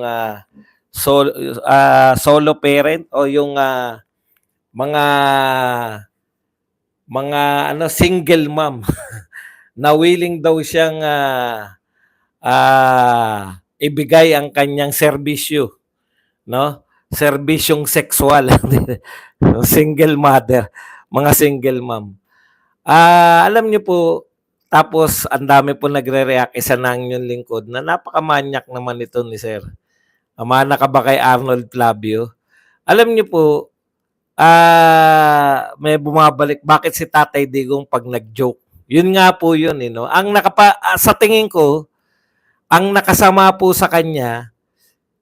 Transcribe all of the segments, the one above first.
ah, solo solo parent o yung mga mga single mom na willing daw siyang ibigay ang kanyang serbisyo, no? Serbisyong sexual. Single mother, mga single mom. Alam niyo po, tapos ang dami po nagre-react, isa na ang yung lingkod na napakamanyak naman ito ni Sir. Mana ka ba kay Arnold Flavio? Alam niyo po, may bumabalik, bakit si Tatay Digong pag nag-joke? Yun nga po yun, no? Sa tingin ko, ang nakasama po sa kanya,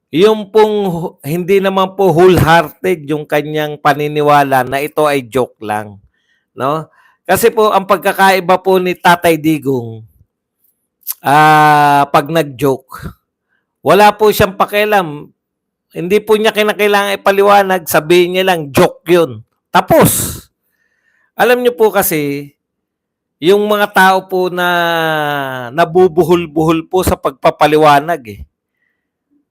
yung pong hindi naman po wholehearted yung kanyang paniniwala na ito ay joke lang, no? Kasi po ang pagkakaiba po ni Tatay Digong, pag nag-joke, wala po siyang pakialam. Hindi po niya kinakailangan ipaliwanag, sabihin niya lang joke 'yun. Tapos. Alam niyo po kasi yung mga tao po na nabubuhol-buhol po sa pagpapaliwanag eh.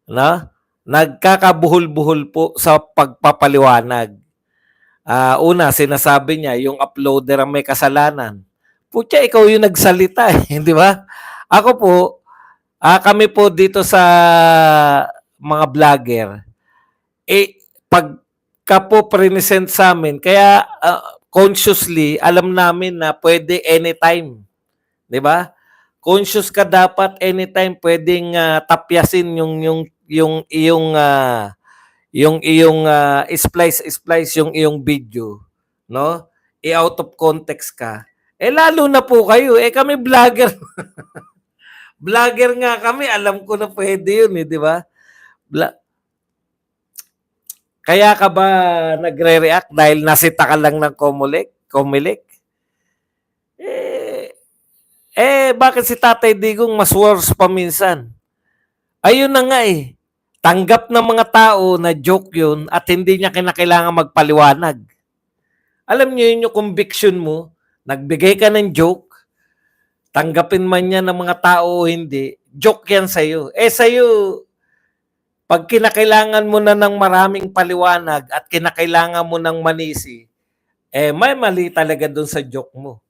No? Nagkakabuhol-buhol po sa pagpapaliwanag. Una, sinasabi niya, yung uploader ang may kasalanan. Putya, ikaw yung nagsalita eh, di ba? Ako po, kami po dito sa mga vlogger, pagka po present sa amin, kaya consciously, alam namin na pwede anytime. Di ba? Conscious ka dapat anytime pwedeng tapyasin yung iyong splice yung iyong video, no? I-out of context ka. Lalo na po kayo, kami vlogger. Vlogger nga kami, alam ko na pwede yun, di ba? Kaya ka ba nagre-react dahil nasita ka lang ng Comelec? Bakit si Tatay Digong mas worse pa minsan? Ayun na nga eh. Tanggap ng mga tao na joke yun at hindi niya kinakailangan magpaliwanag. Alam niyo yun yung conviction mo, nagbigay ka ng joke, tanggapin man niya ng mga tao o hindi, joke yan sa'yo. Sa'yo, pag kinakailangan mo na ng maraming paliwanag at kinakailangan mo ng manisi, may mali talaga dun sa joke mo.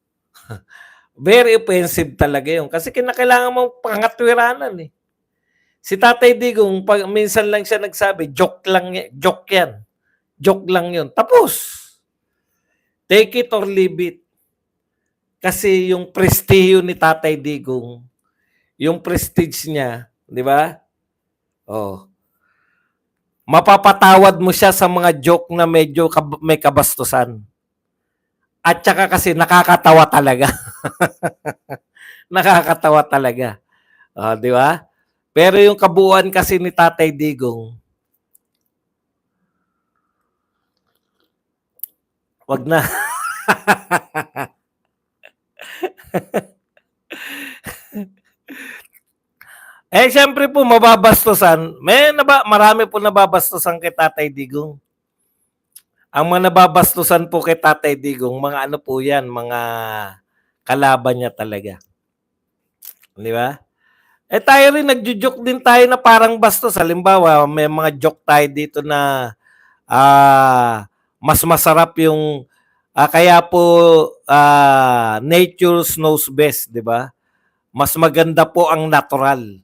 Very offensive talaga yun. Kasi kinakailangan mo pangatwiranan eh. Si Tatay Digong, minsan lang siya nagsabi, joke yan. Joke lang yun. Tapos, take it or leave it. Kasi yung prestige ni Tatay Digong, yung prestige niya, di ba? Mapapatawad mo siya sa mga joke na medyo may kabastusan. At saka kasi nakakatawa talaga. Nakakatawa talaga. Di ba? Pero yung kabuuan kasi ni Tatay Digong, wag na. Siyempre po, mababastusan. Marami po nababastusan kay Tatay Digong. Ang mga nababastusan po kay Tatay Digong, mga ano po yan, mga kalaban niya talaga. Di ba? Tayo rin, nagjo-joke din tayo na parang bastos. Halimbawa, may mga joke tayo dito na mas masarap yung kaya po nature knows best, di ba? Mas maganda po ang natural.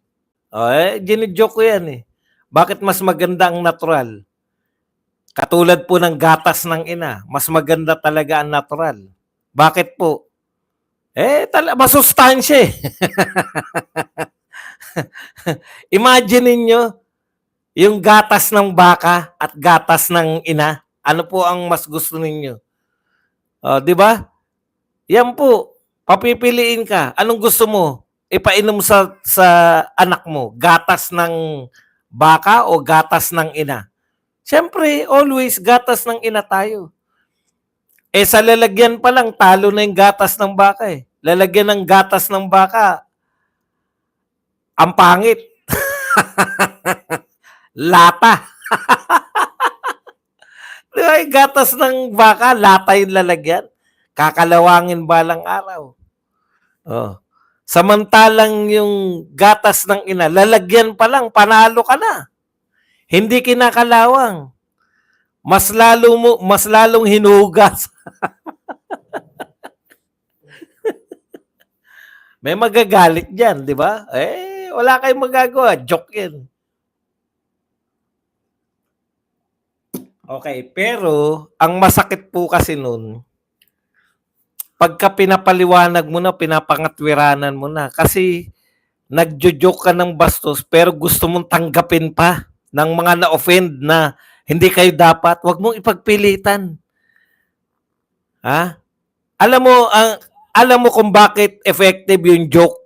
Ginijoke ko yan eh. Bakit mas maganda ang natural? Katulad po ng gatas ng ina, mas maganda talaga ang natural. Bakit po? Masustansya eh. Imagine niyo yung gatas ng baka at gatas ng ina. Ano po ang mas gusto ninyo? Di ba? Yan po. Papipiliin ka. Anong gusto mo? Ipainom sa anak mo? Gatas ng baka o gatas ng ina? Siyempre, always gatas ng ina tayo. Sa lalagyan pa lang, talo na yung gatas ng baka eh. Lalagyan ng gatas ng baka, ang pangit. Lata. Diba, yung gatas ng baka, lata yung lalagyan. Kakalawangin balang araw. Samantalang yung gatas ng ina, lalagyan pa lang, panalo ka na. Hindi kinakalawang. Mas lalong hinugas. May magagalit diyan, 'di ba? Eh wala kayong magagawa, joke 'yan. Okay, pero ang masakit po kasi nun, pagka pinapaliwanag mo na, pinapangatwiranan mo na kasi nagjo-joke ka ng bastos pero gusto mong tanggapin pa ng mga na-offend na hindi kayo dapat, wag mong ipagpilitan. Ha? Alam mo alam mo kung bakit effective yung joke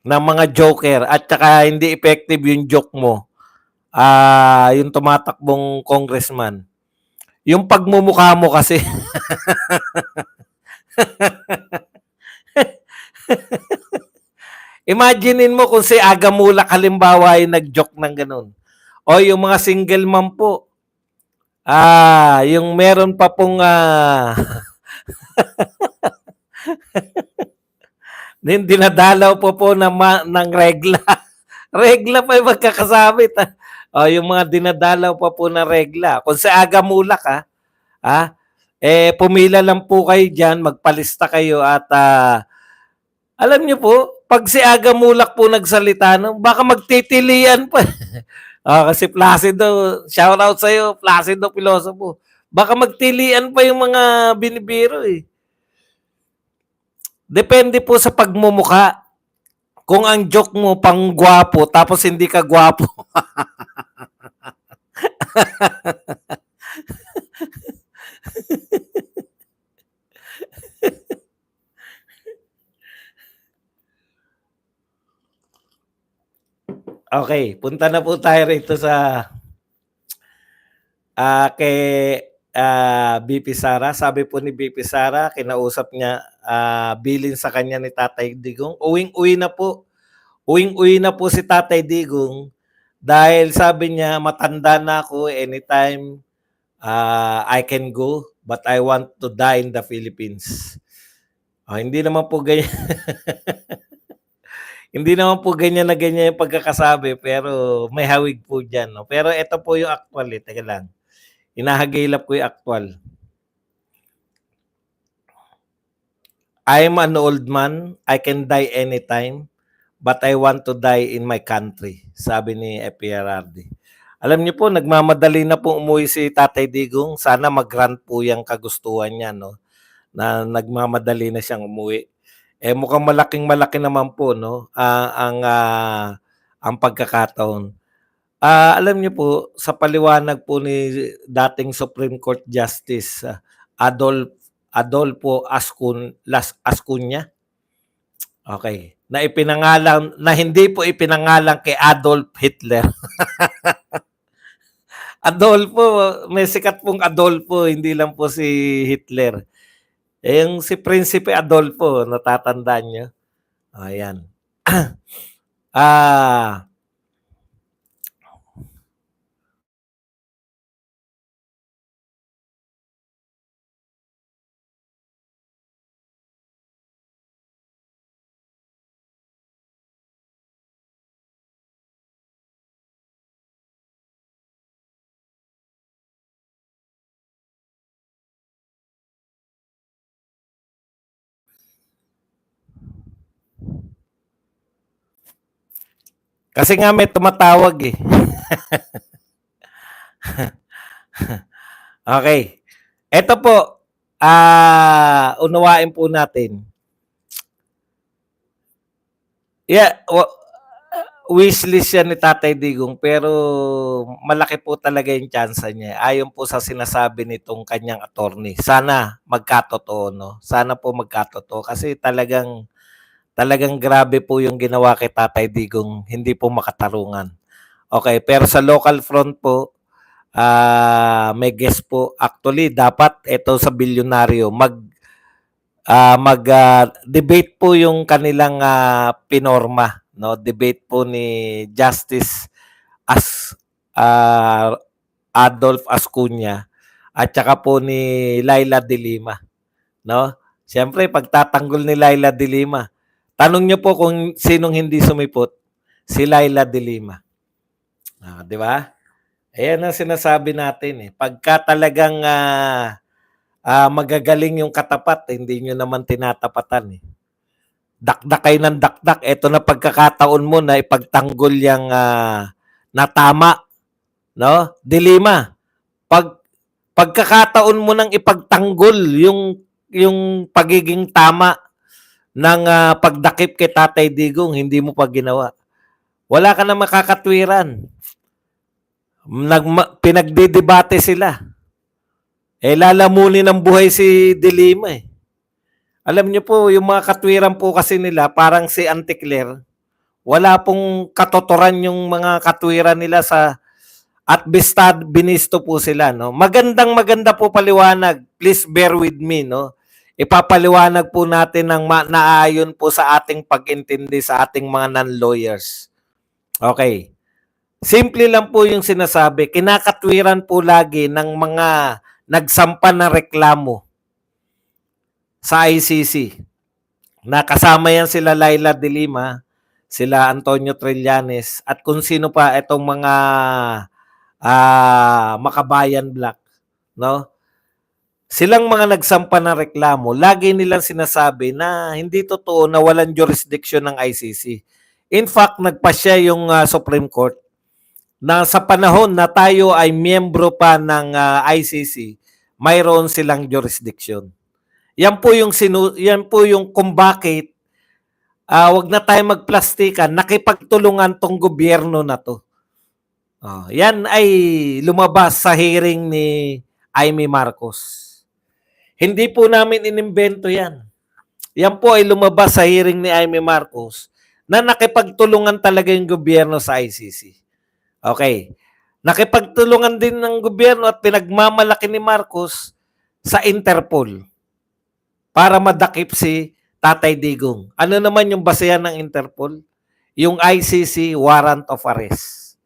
ng mga joker at saka hindi effective yung joke mo. Yung tumatakbong congressman. Yung pagmumukha mo kasi. Imaginein mo kung si Aga Mulak halimbawa ay nag-joke ng ganun. O yung mga single mom po. Yung meron pa pong dinadalaw po ng regla. Regla pa yung magkakasabit. O yung mga dinadalaw pa po na regla. Kung si Aga Mulak pumila lang po kayo dyan, magpalista kayo at alam niyo po, pag si Aga Mulak po nagsalita, no, baka magtitilian pa. Kasi Placido, shout out sa'yo, Placido Pilosopo. Baka magtilian pa yung mga binibiro eh. Depende po sa pagmumuka. Kung ang joke mo pang gwapo tapos hindi ka gwapo. Okay, punta na po tayo rito sa kay BP Sara. Sabi po ni BP Sara, kinausap niya, bilin sa kanya ni Tatay Digong. Uwing-uwi na po. Uwing-uwi na po si Tatay Digong dahil sabi niya, matanda na ako, anytime I can go, but I want to die in the Philippines. Hindi naman po ganyan. Hindi naman po ganyan na ganyan yung pagkakasabi, pero may hawig po dyan. No? Pero ito po yung actual. Teka lang. Inahagilap ko yung actual. I'm an old man. I can die anytime. But I want to die in my country. Sabi ni FPRRD. Alam niyo po, nagmamadali na po umuwi si Tatay Digong. Sana mag-grant po yung kagustuhan niya, no? Na nagmamadali na siyang umuwi. Mukhang malaking-malaki naman po, no? Ang pagkakataon. Alam niyo po, sa paliwanag po ni dating Supreme Court Justice Adolfo Ascuña. Okay. Na hindi po ipinangalan kay Adolf Hitler. Adolfo, may sikat pong Adolfo, hindi lang po si Hitler. Yung si Prinsipe Adolfo, natatandaan niyo? Ayan. Kasi nga may tumatawag eh. Okay. Ito po, unawain po natin. Yeah, wishlist yan ni Tatay Digong pero malaki po talaga yung chance niya. Ayon po sa sinasabi nitong kanyang attorney. Sana magkatotoo, no? Sana po magkatotoo kasi talagang grabe po yung ginawa kay Tatay Digong, hindi po makatarungan. Okay, pero sa local front po, may guest po. Actually, dapat ito sa bilyonaryo, debate po yung kanilang pinorma, no? Debate po ni Justice Adolf Ascuña at saka po ni Laila de Lima, no? Siyempre, pagtatanggol ni Laila de Lima, tanong niyo po kung sinong hindi sumipot, si Laila de Lima. Di ba? Ayan ang sinasabi natin eh. Pagka talagang magagaling yung katapat, hindi nyo naman tinatapatan eh. Dakdak kayo ng dakdak. Ito na pagkakataon mo na ipagtanggol yung na tama. No? Dilima. Pagkakataon mo nang ipagtanggol yung pagiging tama ng pagdakip kay Tatay Digong, hindi mo pa ginawa. Wala ka na makakatwiran. Pinagdidebate sila. Lalamunin ng buhay si Dilima eh. Alam niyo po, yung mga katwiran po kasi nila, parang si Auntie Claire, wala pong katotoran yung mga katwiran nila sa at binisto po sila, no? Maganda po paliwanag. Please bear with me, no? Ipapaliwanag po natin ng naayon po sa ating pag-intindi sa ating mga non-lawyers. Okay. Simple lang po yung sinasabi. Kinakatwiran po lagi ng mga nagsampa na reklamo sa ICC. Nakasama yan sila Laila de Lima, sila Antonio Trillanes, at kung sino pa itong mga Makabayan Black, no? Silang mga nagsampa ng reklamo, lagi nilang sinasabi na hindi totoo na walang jurisdiction ng ICC. In fact, nagpasya yung Supreme Court na sa panahon na tayo ay miyembro pa ng ICC, mayroon silang jurisdiction. Yan po yung kung bakit wag na tayo magplastikan, nakipagtulungan tong gobyerno na to. Yan ay lumabas sa hearing ni Amy Marcos. Hindi po namin inimbento yan. Yan po ay lumabas sa hearing ni Amy Marcos na nakipagtulungan talaga yung gobyerno sa ICC. Okay. Nakipagtulungan din ng gobyerno at pinagmamalaki ni Marcos sa Interpol para madakip si Tatay Digong. Ano naman yung basehan ng Interpol? Yung ICC warrant of arrest.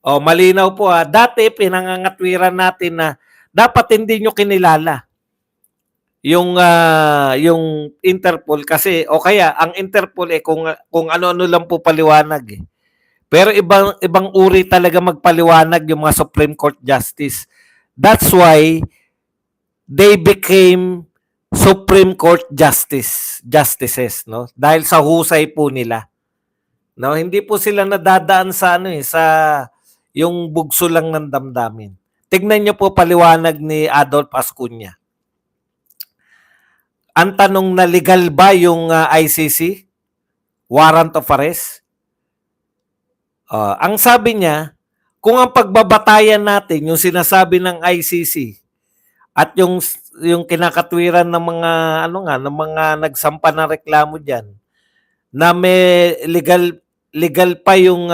Malinaw po dati pinangangatwiran natin na dapat hindi nyo kinilala yung Interpol kasi kaya ang Interpol kung ano-ano lang po paliwanag eh. Pero ibang uri talaga magpaliwanag yung mga Supreme Court Justice. That's why they became Supreme Court justices, no? Dahil sa husay po nila. No, hindi po sila nadadaan sa sa yung bugso lang ng damdamin. Tignan niyo po paliwanag ni Adolf Ascuña. Ang tanong na legal ba yung ICC? Warrant of arrest? Ang sabi niya, kung ang pagbabatayan natin, yung sinasabi ng ICC at yung kinakatwiran ng mga ng mga nagsampa ng reklamo diyan na may legal pa yung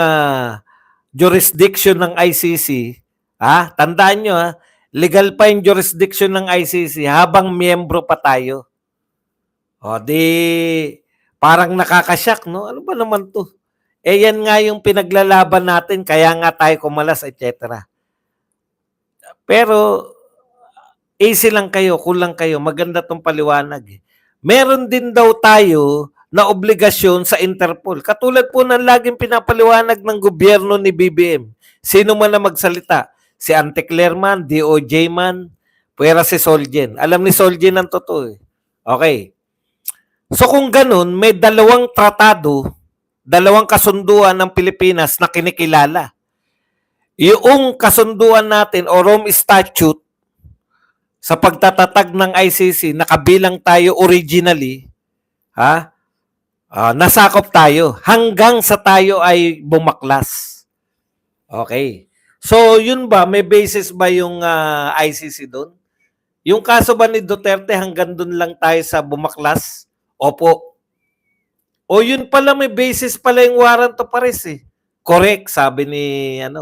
jurisdiction ng ICC, tandaan nyo legal pa yung jurisdiction ng ICC habang miyembro pa tayo. Parang nakakasyak, no? Ano ba naman to? Yan nga yung pinaglalaban natin, kaya nga tayo kumalas, etc. Pero, easy lang kayo, kulang kayo, maganda tong paliwanag. Meron din daw tayo na obligasyon sa Interpol. Katulad po ng laging pinapaliwanag ng gobyerno ni BBM. Sino man na magsalita? Si Auntie Claire man, DOJ man, puwera si Solgen. Alam ni Solgen ang totoo eh. Okay. So kung ganun, may dalawang tratado, dalawang kasunduan ng Pilipinas na kinikilala. Yung kasunduan natin o Rome Statute sa pagtatatag ng ICC, nakabilang tayo originally, nasakop tayo hanggang sa tayo ay bumaklas. Okay. So yun ba, may basis ba yung ICC doon? Yung kaso ba ni Duterte hanggang doon lang tayo sa bumaklas? Opo. O yun pala, may basis pala yung warrant of arrest eh. Correct, sabi ni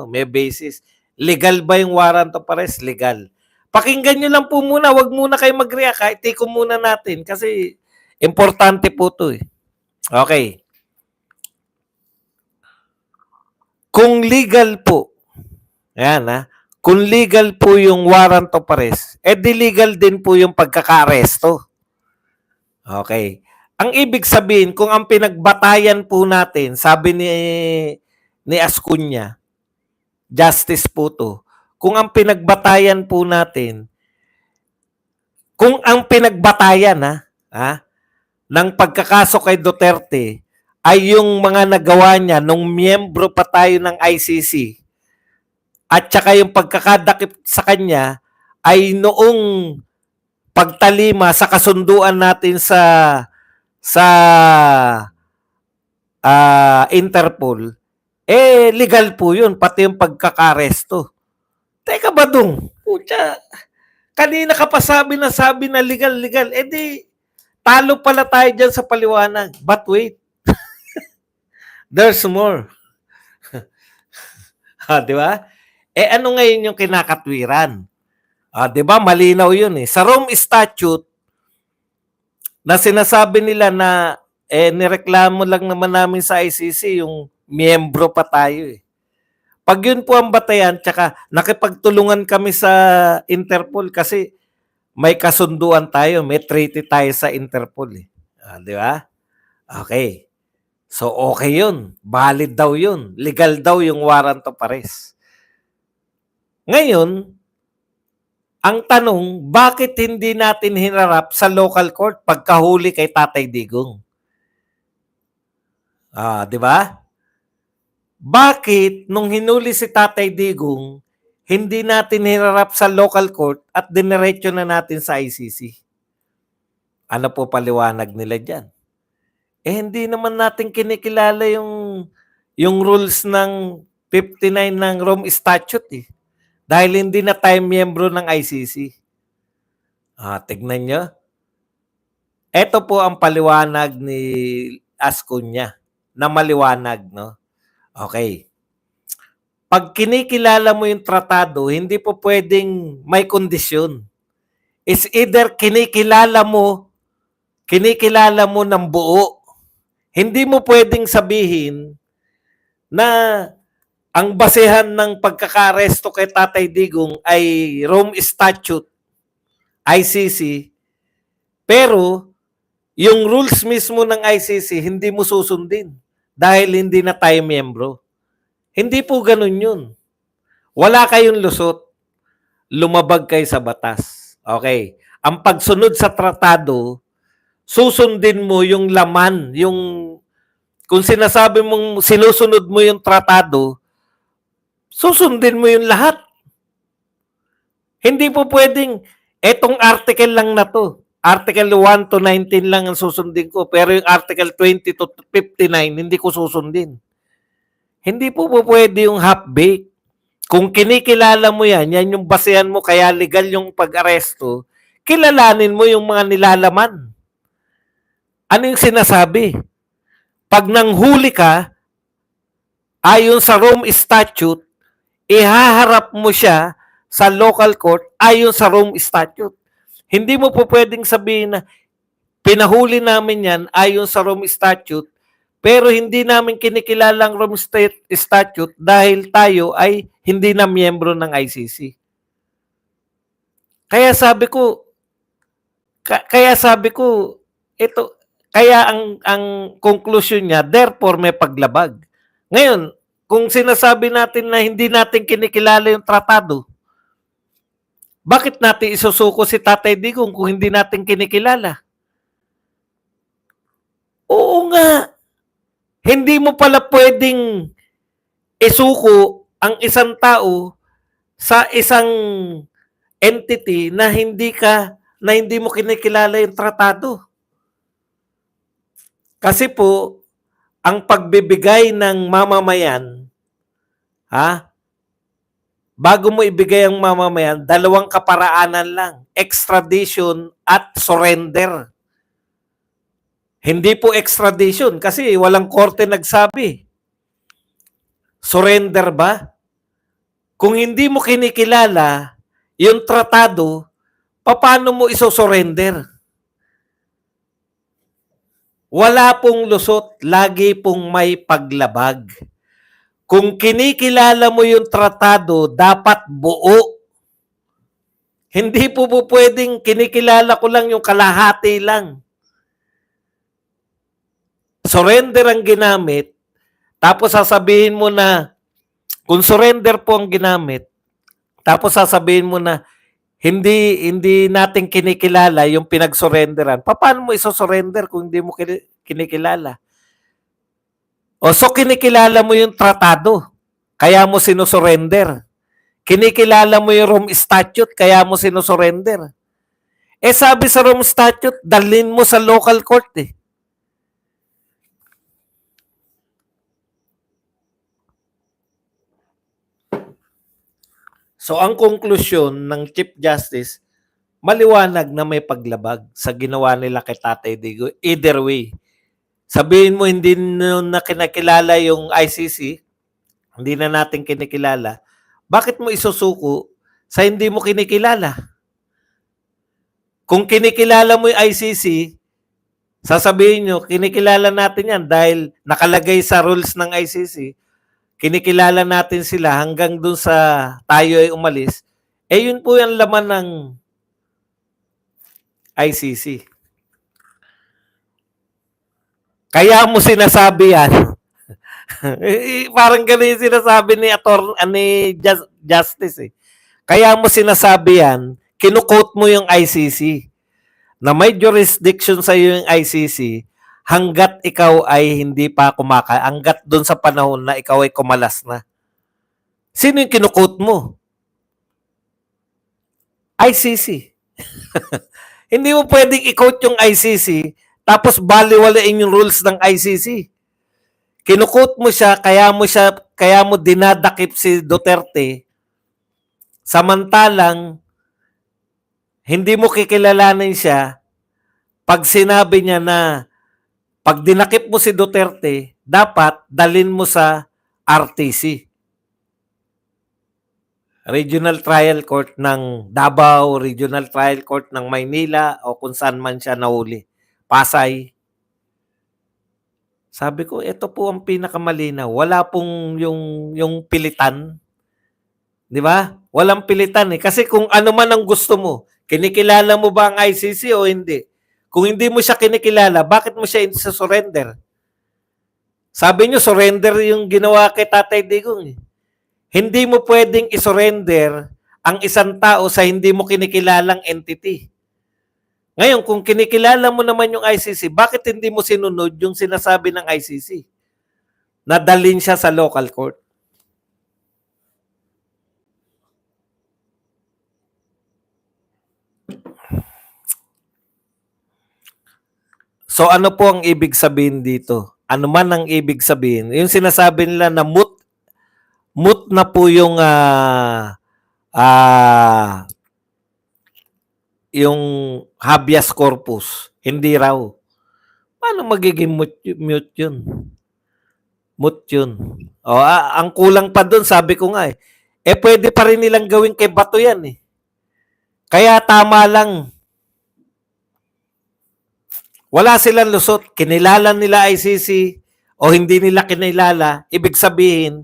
may basis. Legal ba yung warrant of arrest? Legal. Pakinggan nyo lang po muna, wag muna kayo mag-react, kahit take muna natin kasi importante po to eh. Okay. Kung legal po, ayan kung legal po yung warrant of arrest, di legal din po yung pagkaka-aresto. Okay. Ang ibig sabihin, kung ang pinagbatayan po natin, sabi ni Ascuña, justice po to. Kung ang pinagbatayan po natin, kung ang pinagbatayan ng pagkakaso kay Duterte ay yung mga nagawa niya nung miyembro pa tayo ng ICC at saka yung pagkakadakip sa kanya ay noong pagtalima sa kasunduan natin sa Interpol, legal po yun, pati yung pagkakaresto. Teka ba dong? Pucha, kanina ka pa sabi na legal. Di, talo pala tayo dyan sa paliwanag. But wait, there's more. Di ba? Ano ngayon yung kinakatwiran? Di ba? Malinaw yun eh. Sa Rome Statute, na sinasabi nila na nireklamo lang naman namin sa ICC yung miyembro pa tayo eh. Pag yun po ang batayan, tsaka nakipagtulungan kami sa Interpol kasi may kasunduan tayo, may treaty tayo sa Interpol eh. Di ba? Okay. So okay yun. Valid daw yun. Legal daw yung warrant of arrest. Ngayon, ang tanong, bakit hindi natin hinarap sa local court pagkahuli kay Tatay Digong? Di ba? Bakit nung hinuli si Tatay Digong, hindi natin hinarap sa local court at diniretso na natin sa ICC? Ano po paliwanag nila dyan? Hindi naman natin kinikilala yung rules ng 59 ng Rome Statute eh. Dahil hindi na tayo miyembro ng ICC. Tignan nyo. Ito po ang paliwanag ni Ascuña na maliwanag, no? Okay. Pag kinikilala mo yung tratado, hindi po pwedeng may kondisyon. It's either kinikilala mo ng buo. Hindi mo pwedeng sabihin na ang basehan ng pagkakaresto kay Tatay Digong ay Rome Statute, ICC, pero yung rules mismo ng ICC hindi mo susundin dahil hindi na tayo miyembro. Hindi po ganun yun. Wala kayong lusot. Lumabag kayo sa batas. Okay. Ang pagsunod sa tratado, susundin mo yung laman, kung sinasabi mong sinusunod mo yung tratado, susundin mo yung lahat. Hindi po pwedeng, etong article lang na to, Article 1 to 19 lang ang susundin ko, pero yung Article 20 to 59, hindi ko susundin. Hindi po pwede yung half-baked. Kung kinikilala mo yan yung basehan mo, kaya legal yung pag-aresto, kilalanin mo yung mga nilalaman. Ano yung sinasabi? Pag nanghuli ka, ayon sa Rome Statute, ihaharap mo siya sa local court ayon sa Rome Statute. Hindi mo po pwedeng sabihin na pinahuli namin yan ayon sa Rome Statute, pero hindi namin kinikilala ang Rome Statute dahil tayo ay hindi na miyembro ng ICC. Kaya sabi ko, ito, kaya ang conclusion niya, therefore may paglabag. Ngayon, kung sinasabi natin na hindi natin kinikilala yung tratado, bakit natin isusuko si Tatay Digong kung hindi natin kinikilala? Oo nga. Hindi mo pala pwedeng isuko ang isang tao sa isang entity na hindi mo kinikilala yung tratado. Kasi po, ang pagbibigay ng mamamayan, bago mo ibigay ang mamamayan, dalawang kaparaanan lang, extradition at surrender. Hindi po extradition kasi walang korte nagsabi. Surrender ba? Kung hindi mo kinikilala yung tratado, paano mo iso-surrender? Wala pong lusot, lagi pong may paglabag. Kung kinikilala mo yung tratado, dapat buo. Hindi po pwedeng kinikilala ko lang yung kalahati lang. Surrender ang ginamit, tapos sasabihin mo na Kung surrender po ang ginamit, tapos sasabihin mo na hindi natin kinikilala yung pinag-surrenderan, paano mo iso-surrender kung hindi mo kinikilala? O so kinikilala mo yung tratado, kaya mo sinusurrender. Kinikilala mo yung Rome Statute, kaya mo sinusurrender. Eh sabi sa Rome Statute, dalhin mo sa local court eh. So ang konklusyon ng Chief Justice, maliwanag na may paglabag sa ginawa nila kay Tatay Digo. Either way, sabihin mo hindi na kinakilala yung ICC, hindi na natin kinikilala, bakit mo isusuko sa hindi mo kinikilala? Kung kinikilala mo yung ICC, sasabihin nyo, kinikilala natin yan dahil nakalagay sa rules ng ICC, kinikilala natin sila hanggang dun sa tayo ay umalis, eh yun po yung laman ng ICC. Kaya mo sinasabi yan. Parang ganun yung sinasabi ni Justice eh. Kaya mo sinasabi yan, kinukote mo yung ICC na may jurisdiction sa iyo yung ICC hanggat ikaw ay hindi pa hanggat doon sa panahon na ikaw ay kumalas na. Sino yung kinukote mo? ICC. Hindi mo pwedeng i-quote yung ICC tapos baliwalain yung rules ng ICC. Kinukote mo siya, kaya mo dinadakip si Duterte, samantalang hindi mo kikilalanin siya pag sinabi niya na pag dinakip mo si Duterte, dapat dalin mo sa RTC. Regional Trial Court ng Davao, Regional Trial Court ng Maynila o kung saan man siya nahuli. Pasay. Sabi ko, ito po ang pinakamalinaw. Wala pong yung pilitan. Di ba? Walang pilitan eh. Kasi kung ano man ang gusto mo, kinikilala mo ba ang ICC o hindi? Kung hindi mo siya kinikilala, bakit mo siya surrender? Sabi nyo, surrender yung ginawa kay Tatay Digong eh. Hindi mo pwedeng isurrender ang isang tao sa hindi mo kinikilalang entity. Ngayon, kung kinikilala mo naman yung ICC, bakit hindi mo sinunod yung sinasabi ng ICC? Nadalhin siya sa local court. So ano po ang ibig sabihin dito? Ano man ang ibig sabihin? Yung sinasabi nila na moot na po yung yung habeas corpus. Hindi raw. Paano magiging mute yun? Moot yun. O, ang kulang pa doon, sabi ko nga eh pwede pa rin nilang gawin kay Bato yan eh. Kaya tama lang. Wala silang lusot. Kinilala nila ICC o hindi nila kinilala, ibig sabihin,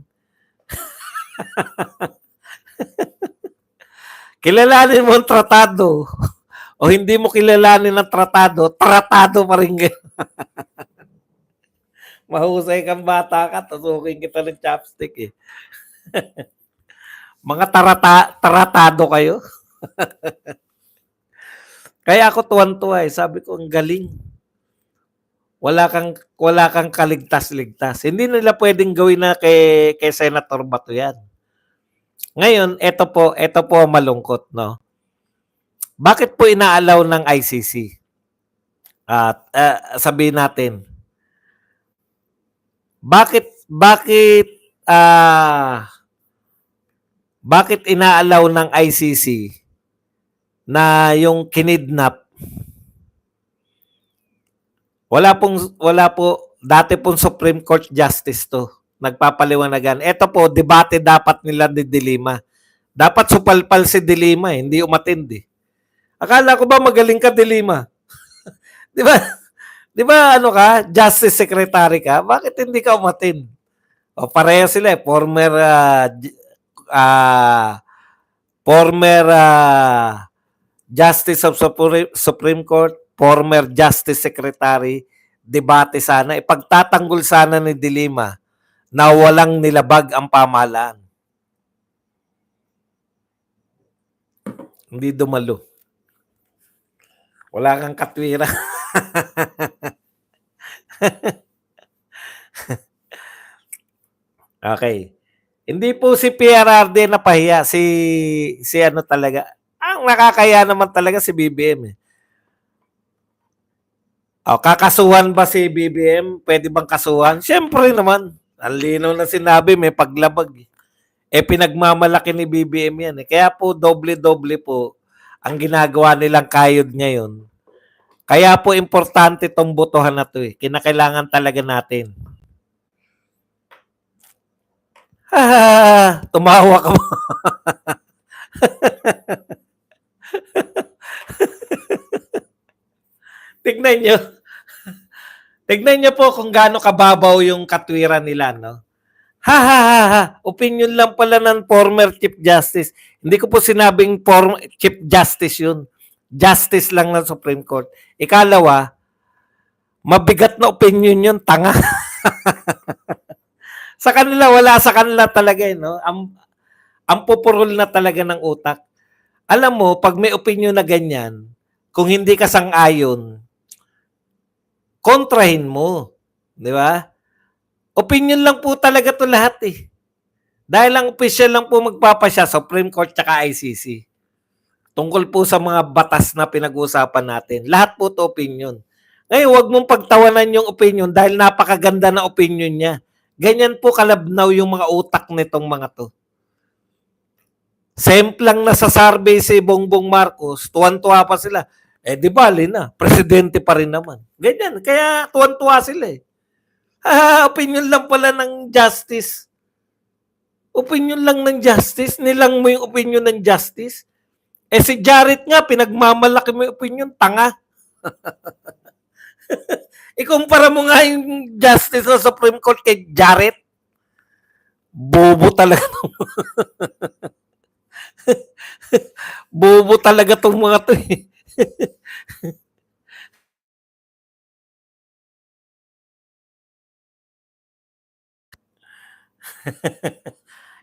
kilalanin mo ang tratado o hindi mo kilalanin ang tratado, tratado pa rin kayo. Mahusay kang bata ka, tusukin kita ng chopstick eh. Mga tratado kayo. Kaya ako tuwan-tuwa eh. Sabi ko, ang galing. Wala kang kaligtas-ligtas. Hindi nila pwedeng gawin na kay Senator Bato yan. Ngayon, ito po malungkot, no? Bakit po inaalaw ng ICC? At sabihin natin, bakit inaalaw ng ICC na yung kinidnap? Wala po dati pong Supreme Court Justice to. Nagpapaliwanagan. Ito po, debate dapat nila ni De Lima. Dapat supalpal si De Lima, hindi umatindi. Akala ko ba magaling ka, De Lima? Di ba? Di ba ka? Justice Secretary ka? Bakit hindi ka umatin? O pareho sila eh. Former Justice of Supreme Court, former Justice Secretary, debate sana. Ipagtatanggol sana ni De Lima na walang nilabag ang pamahalaan. Hindi dumalo. Wala kang katwiran. Okay. Hindi po si PRRD napahiya, si ano talaga. Ang nakakaya naman talaga si BBM eh. O, kakasuhan ba si BBM? Pwede bang kasuhan? Siyempre naman. Ang linaw na sinabi, may paglabag. Pinagmamalaki ni BBM yan eh. Kaya po, doble-doble po ang ginagawa nilang kayod ngayon. Kaya po, importante tong botohan na to eh. Kinakailangan talaga natin. Tumawa ka mo. Tignan nyo. Tignan nyo po kung gaano kababaw yung katwiran nila, no? Ha ha ha ha. Opinion lang pala ng former Chief Justice. Hindi ko po sinabing Chief Justice yun. Justice lang ng Supreme Court. Ikalawa, mabigat na opinion yun, tanga. Sa kanila, wala sa kanila talaga, no? Ang pupurol na talaga ng utak. Alam mo, pag may opinion na ganyan, kung hindi ka sang-ayon, kontrahin mo. Di ba? Opinion lang po talaga to lahat eh. Dahil ang official lang po magpapasya, Supreme Court tsaka ICC. Tungkol po sa mga batas na pinag-uusapan natin. Lahat po to opinion. Ngayon, huwag mong pagtawanan yung opinion dahil napakaganda na opinion niya. Ganyan po kalabnaw yung mga utak nitong mga to. Same lang na sa survey si Bongbong Marcos, tuwan-tuwa pa sila. Di bali na, presidente pa rin naman. Ganyan, kaya tuwan-tuwa sila eh. Opinion lang pala ng justice. Opinion lang ng justice, nilang mo yung opinion ng justice. Si Jared nga, pinagmamalaki mo yung opinion, tanga. Ikumpara mo nga yung justice sa Supreme Court kay Jared. Bobo talaga. Bobo talaga tong mga to eh.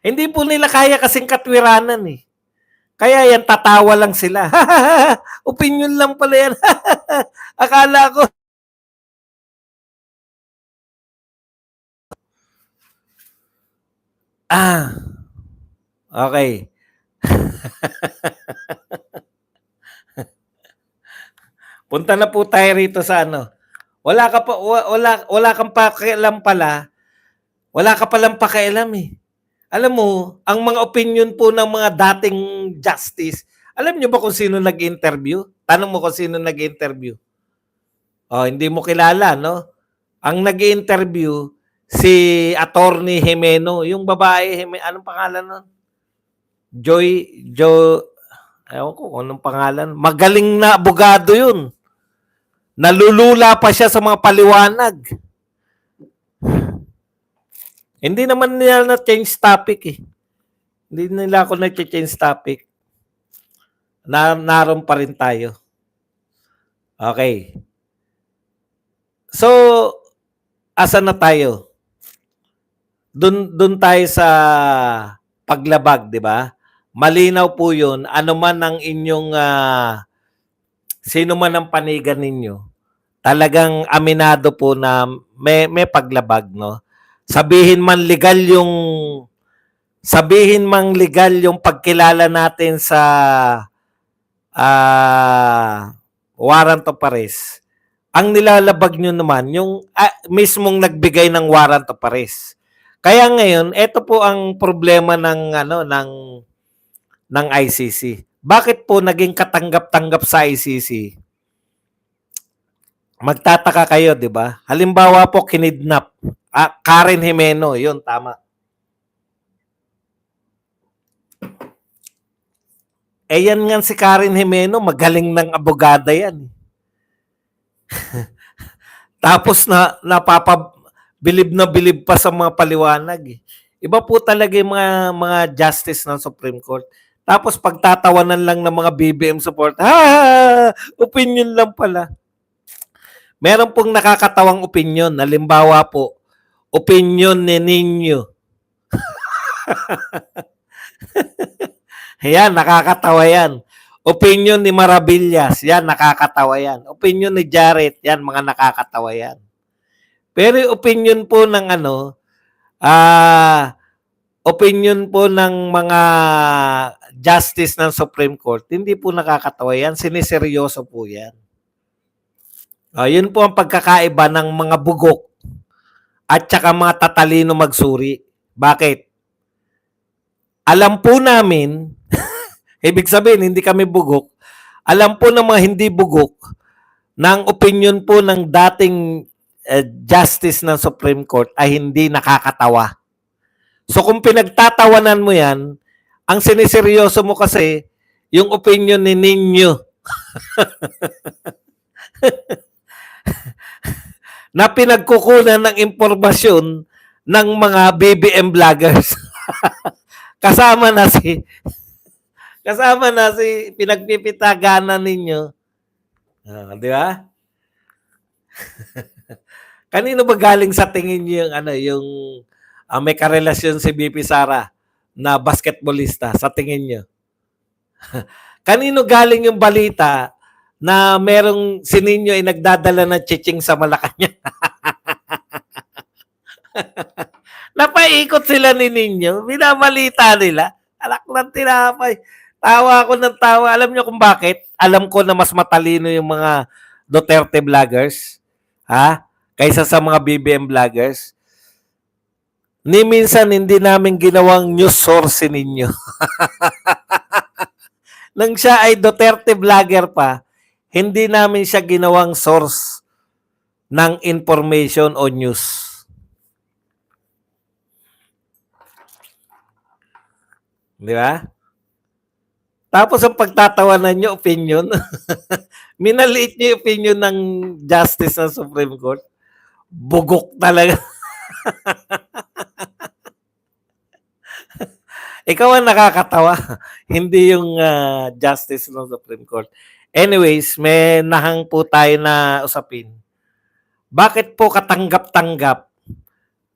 Hindi po nila kaya kasing katwiranan eh. Kaya yan, tatawa lang sila. Opinion lang pala yan. Akala ko. Okay. Punta na po tayo rito sa ano. Wala kang pakialam pala. Wala ka palang pakialam eh. Alam mo, ang mga opinion po ng mga dating justice, alam niyo ba kung sino nag-interview? Tanong mo kung sino nag-interview. Hindi mo kilala, no? Ang nag-interview, si Attorney Jimeno, yung babae, anong pangalan nun? Ewan ko anong pangalan. Magaling na abogado yun. Nalulula pa siya sa mga paliwanag. Hindi naman nila na-change topic eh. Hindi nila ako na-change topic. Naroon pa rin tayo. Okay. So, asan na tayo? Doon tayo sa paglabag, di ba? Malinaw po yun. Ano man ang inyong, sino man ang panigan ninyo, talagang aminado po na may paglabag, no? Sabihin man legal yung pagkilala natin sa warrant of arrest. Ang nilalabag nyo naman yung mismong nagbigay ng warrant of arrest. Kaya ngayon, ito po ang problema ng ICC. Bakit po naging katanggap-tanggap sa ICC? Magtataka kayo, 'di ba? Halimbawa po kinidnap Karen Jimeno, 'yun tama. Yan nga si Karen Jimeno, magaling ng abogada yan. Tapos bilib na bilib pa sa mga paliwanag. Iba po talaga yung mga justice ng Supreme Court. Tapos pagtatawanan lang ng mga BBM support, opinion lang pala. Meron pong nakakatawang opinion. Halimbawa po, opinion ni Nino. Yan, nakakatawa yan. Opinion ni Maravillas, yan, nakakatawa yan. Opinion ni Jarrett, yan, mga nakakatawa yan. Pero yung opinion po ng opinion po ng mga justice ng Supreme Court, hindi po nakakatawa yan, siniseryoso po yan. Yun po ang pagkakaiba ng mga bugok at saka mga tatalino magsuri. Bakit? Alam po namin, ibig sabihin, hindi kami bugok, alam po ng mga hindi bugok ng opinion po ng dating justice ng Supreme Court ay hindi nakakatawa. So kung pinagtatawanan mo yan, ang siniseryoso mo kasi yung opinion ni Ninyo na pinagkukunan ng impormasyon ng mga BBM vloggers. kasama na si pinagpipitaganan ninyo. Di ba? Kanino ba galing sa tingin niyo yung may karelasyon si BP Sara na basketballista sa tingin niyo? Kanino galing yung balita na merong si Ninyo ay nagdadala ng chiching sa Malacanang? Napaikot sila ni Ninyo, binabalita nila. Alak ng tinapay. Tawa ako ng tawa. Alam niyo kung bakit? Alam ko na mas matalino yung mga Duterte vloggers, kaysa sa mga BBM vloggers. Ni minsan hindi namin ginawang news source ninyo. Nang siya ay Duterte vlogger pa, hindi namin siya ginawang source ng information o news. Di ba? Tapos ang pagtatawanan nyo, opinion. Minaliit nyo yung opinion ng justice ng Supreme Court. Bugok talaga. Ikaw ang nakakatawa. Hindi yung justice ng Supreme Court. Anyways, may nahang po tayo na usapin. Bakit po katanggap-tanggap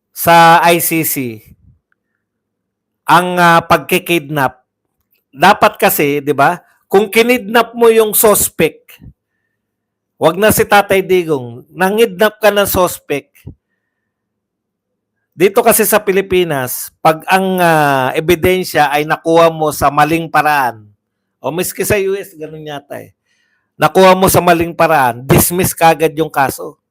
sa ICC ang pagkikidnap? Dapat kasi, di ba, kung kinidnap mo yung suspect, wag na si Tatay Digong, nangidnap ka ng suspect, dito kasi sa Pilipinas, pag ang ebidensya ay nakuha mo sa maling paraan, o miski sa US, ganun yata nakuha mo sa maling paraan, dismiss kagad yung kaso.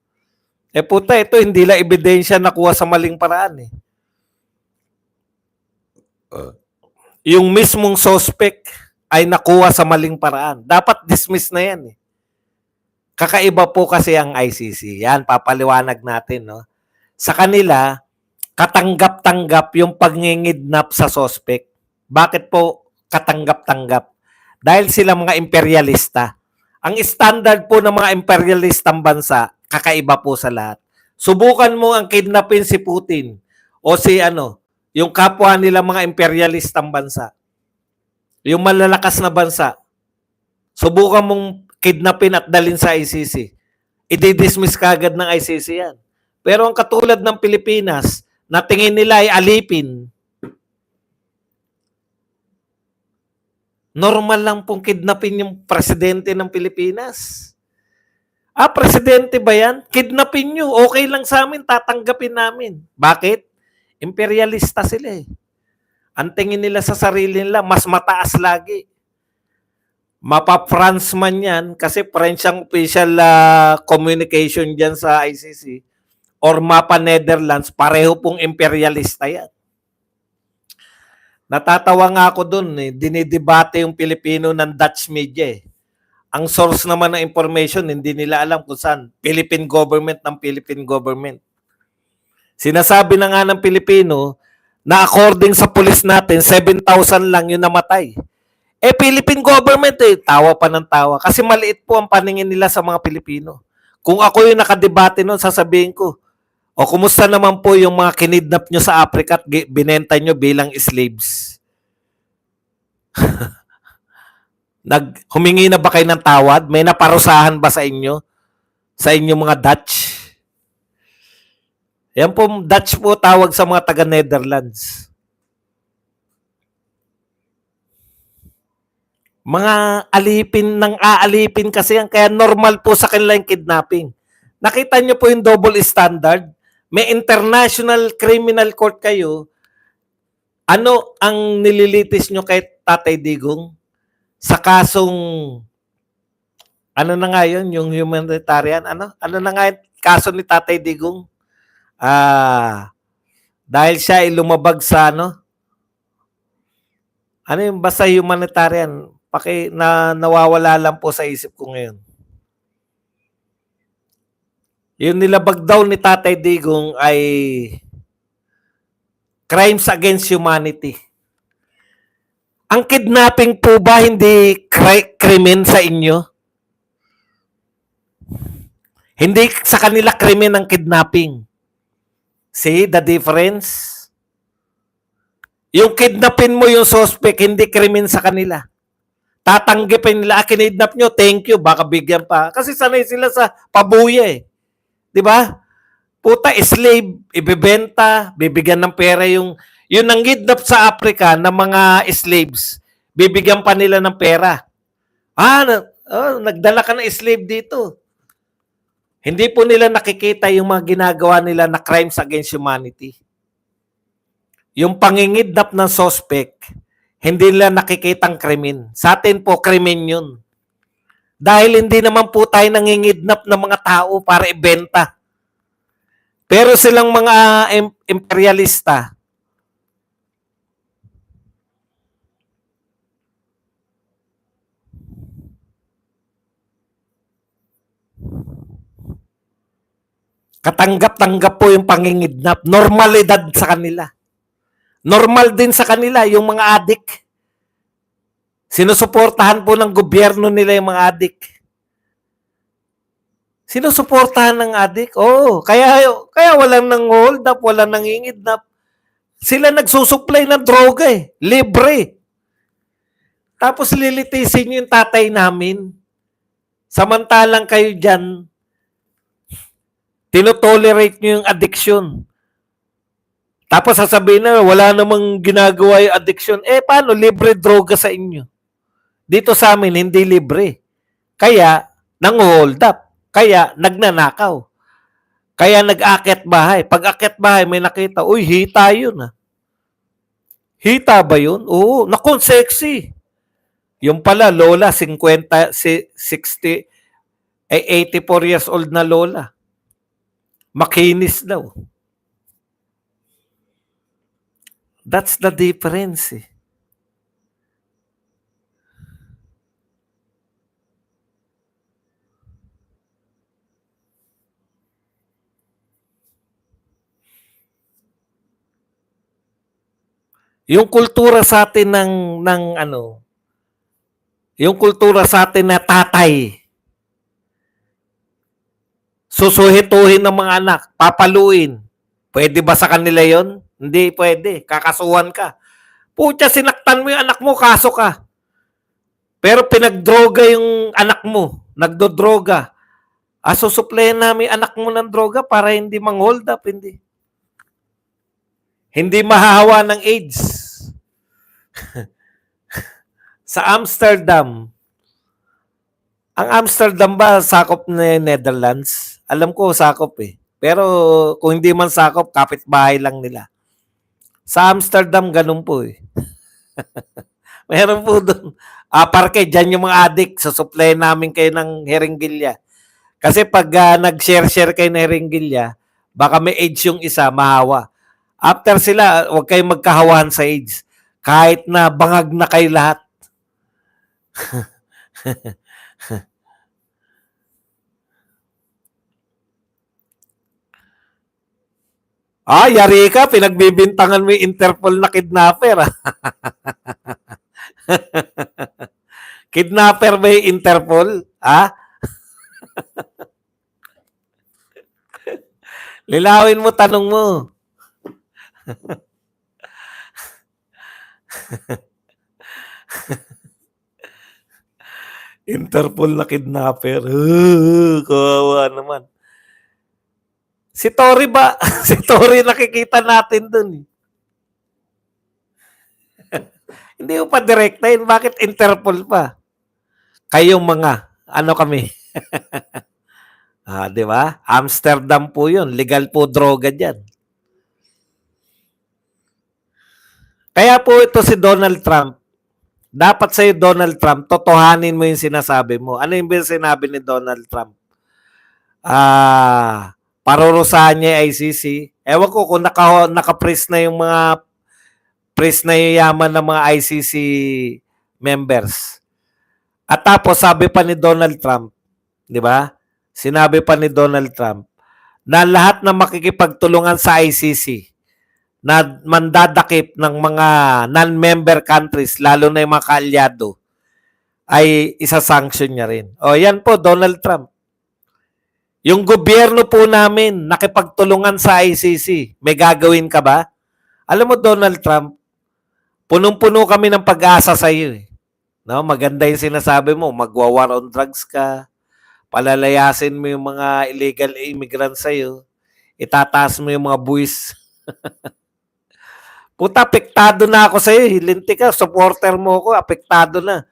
Puta, ito hindi lang ebidensya nakuha sa maling paraan yung mismong suspect ay nakuha sa maling paraan. Dapat dismiss na yan Kakaiba po kasi ang ICC. Yan, papaliwanag natin. No? Sa kanila, katanggap-tanggap yung pagngingidnap sa suspect. Bakit po katanggap-tanggap? Dahil sila mga imperialista. Ang standard po ng mga imperialistang bansa, kakaiba po sa lahat. Subukan mo ang kidnapin si Putin o si yung kapwa nila mga imperialistang bansa. Yung malalakas na bansa. Subukan mong kidnapin at dalhin sa ICC. I-dismiss kagad ng ICC yan. Pero ang katulad ng Pilipinas, na tingin nila ay alipin, normal lang pong kidnapin yung presidente ng Pilipinas. Presidente ba yan? Kidnapin nyo. Okay lang sa amin, tatanggapin namin. Bakit? Imperialista sila Ang tingin nila sa sarili nila, mas mataas lagi. Mapa-France man yan, kasi French ang official communication dyan sa ICC, or mapa-Netherlands, pareho pong imperialista yan. Natatawa nga ako dun dinidebate yung Pilipino ng Dutch media Ang source naman ng information, hindi nila alam kung saan. Philippine government ng Philippine government. Sinasabi na nga ng Pilipino na according sa pulis natin, 7,000 lang yung namatay. Philippine government tawa pa ng tawa. Kasi maliit po ang paningin nila sa mga Pilipino. Kung ako yung nakadebate nun, sasabihin ko, kumusta naman po yung mga kinidnap nyo sa Africa at binenta nyo bilang slaves? Humingi na ba kayo ng tawad? May naparusahan ba sa inyo? Sa inyong mga Dutch? Yan po, Dutch po tawag sa mga taga-Netherlands. Mga alipin ng aalipin kasi yan. Kaya normal po sa kanila yung kidnapping. Nakita niyo po yung double standard? May international criminal court kayo. Ano ang nililitis nyo kay Tatay Digong? Sa kasong, ano na nga yun, yung humanitarian, ano na nga yung kaso ni Tatay Digong? Dahil siya ay lumabag sa ano yung basta humanitarian, nawawala lang po sa isip ko ngayon. Yung nilabag daw ni Tatay Digong ay crimes against humanity. Ang kidnapping po ba hindi krimen sa inyo? Hindi sa kanila krimen ang kidnapping. See the difference? Yung kidnapin mo yung suspect, hindi krimen sa kanila. Tatanggipin nila, kinidnap nyo, thank you, baka bigyan pa. Kasi sanay sila sa pabuya eh. Di ba? Puta, slave, ibebenta, bibigyan ng pera yung nanggidnap sa Africa ng mga slaves, bibigyan pa nila ng pera. Nagdala ka ng slave dito. Hindi po nila nakikita yung mga ginagawa nila na crimes against humanity. Yung pangingidnap ng suspect, hindi nila nakikitang krimen. Sa atin po, krimen yun. Dahil hindi naman po tayo nangingidnap ng mga tao para ibenta. Pero silang mga imperialista, katanggap-tanggap po yung pangingidnap. Normalidad sa kanila. Normal din sa kanila yung mga adik. Sinusuportahan po ng gobyerno nila yung mga adik. Sinusuportahan ng adik? Oo. Kaya walang nang hold up, walang nangingidnap. Sila nagsusupply ng droga eh. Libre. Tapos lilitisin yung tatay namin. Samantalang kayo dyan, tinotolerate nyo yung addiction. Tapos sasabihin na wala namang ginagawa yung addiction. Paano? Libre droga sa inyo. Dito sa amin, hindi libre. Kaya, nang-hold up. Kaya, nagnanakaw. Kaya nag-akit bahay. Pag akit bahay, may nakita, uy, hita yun ah. Hita ba yun? Oo, naku, sexy. Yung pala, lola, 50, 60, 84 years old na lola. Makinis daw. That's the difference eh. Yung kultura sa atin yung kultura sa atin na tatay, susuhituhin ng mga anak, papaluin. Pwede ba sa kanila yon? Hindi pwede. Kakasuhan ka. Pucha, sinaktan mo yung anak mo, kaso ka. Pero pinagdroga yung anak mo, nagdodroga. Susuplayan namin anak mo ng droga para hindi mang-hold up, hindi. Hindi mahahawa ng AIDS. Sa Amsterdam, ang Amsterdam ba sakop na Netherlands? Alam ko sakop eh. Pero kung hindi man sakop, kapitbahay lang nila. Sa Amsterdam, ganun po eh. Meron po doon. Parke, dyan yung mga adik. Susupply namin kayo ng herenggilya. Kasi pag nag-share kayo ng herenggilya, baka may AIDS yung isa, mahawa. After sila, huwag kayong magkahawahan sa AIDS. Kahit na bangag na kayo lahat. Yari ka, pinagbibintangan mo yung Interpol na kidnapper. Kidnapper ba yung Interpol? Lilawin mo, tanong mo. Interpol na kidnapper. Kawawa naman. Si Tory ba? Si Tory nakikita natin dun. Hindi mo pa direktahin, bakit Interpol pa? Kayong mga, ano kami? Di ba? Amsterdam po yun. Legal po droga dyan. Kaya po ito si Donald Trump. Dapat sa'yo, Donald Trump, totohanin mo yung sinasabi mo. Ano yung sinabi ni Donald Trump? Parurusahan niya yung ICC. Ewan ko kung naka-press na yung mga press na yung yaman ng mga ICC members. At tapos sabi pa ni Donald Trump, di ba? Sinabi pa ni Donald Trump na lahat na makikipagtulungan sa ICC na mandadakip ng mga non-member countries, lalo na yung mga kaalyado, ay isa-sanction niya rin. O yan po, Donald Trump. Yung gobyerno po namin, nakipagtulungan sa ICC, may gagawin ka ba? Alam mo, Donald Trump, punong-puno kami ng pag-asa sa iyo. No, maganda yung sinasabi mo, magwa-war on drugs ka, palalayasin mo yung mga illegal immigrants sa iyo, itataas mo yung mga buwis. Puta, apektado na ako sa iyo. Hilinti ka, supporter mo ako, apektado na.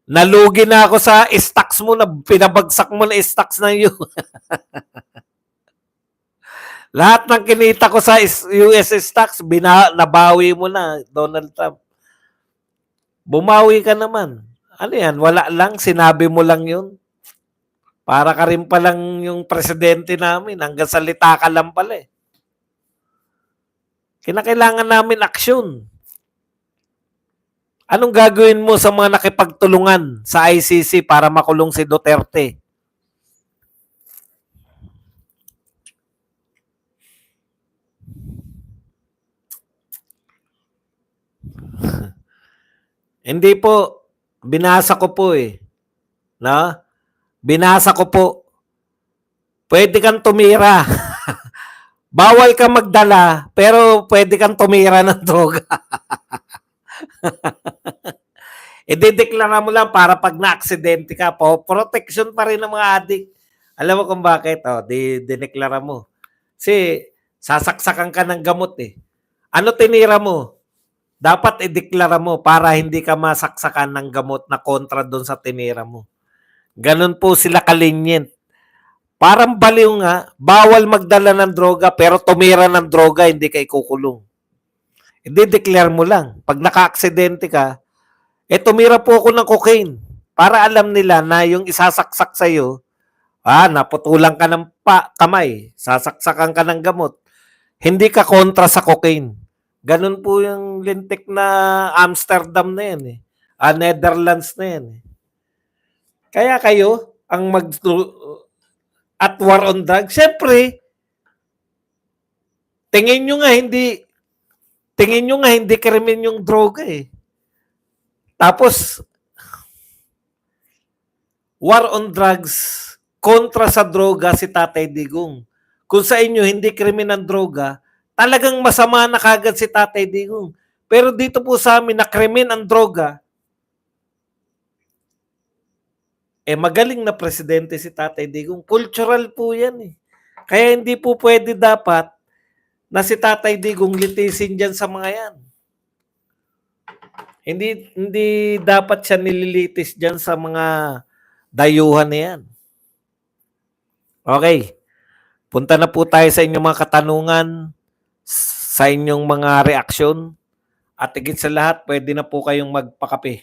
Nalugi na ako sa stocks mo na pinabagsak mo na stocks ng iyo. Lahat ng kinita ko sa US stocks, nabawi mo na, Donald Trump. Bumawi ka naman. Ano yan? Wala lang. Sinabi mo lang yun. Para ka rin palang yung presidente namin. Hanggang salita ka lang pala eh. Kinakailangan namin aksyon. Anong gagawin mo sa mga nakipagtulungan sa ICC para makulong si Duterte? Hindi po. Binasa ko po eh. No? Binasa ko po. Pwede kang tumira. Bawal ka magdala, pero pwede kang tumira ng droga. Idedeklara mo lang para pag na-aksidente ka po, protection pa rin ng mga adik. Alam mo kung bakit? Dineklara mo. Kasi sasaksakan ka ng gamot eh. Ano tinira mo? Dapat ideklara mo para hindi ka masaksakan ng gamot na kontra doon sa tinira mo. Ganun po sila kalinyin. Parang baliw nga, bawal magdala ng droga pero tumira ng droga, hindi ka ikukulong. I-declare mo lang. Pag naka-aksidente ka, tumira po ako ng cocaine. Para alam nila na yung isasaksak sa'yo, naputulan ka ng kamay, sasaksakan ka ng gamot. Hindi ka kontra sa cocaine. Ganun po yung lintik na Amsterdam na yan eh. Netherlands na yan eh. Kaya kayo, ang at war on drugs, syempre, tingin nyo nga hindi krimen yung droga eh. Tapos, war on drugs, kontra sa droga si Tatay Digong. Kung sa inyo hindi krimen ang droga, talagang masama na kagad si Tatay Digong. Pero dito po sa amin na krimen ang droga, magaling na presidente si Tatay Digong. Cultural po yan eh. Kaya hindi po pwede dapat na si Tatay Digong litisin dyan sa mga yan. Hindi dapat siya nililitis dyan sa mga dayuhan na yan. Okay. Punta na po tayo sa inyong mga katanungan, sa inyong mga reaksyon. At higit sa lahat, pwede na po kayong magpakape.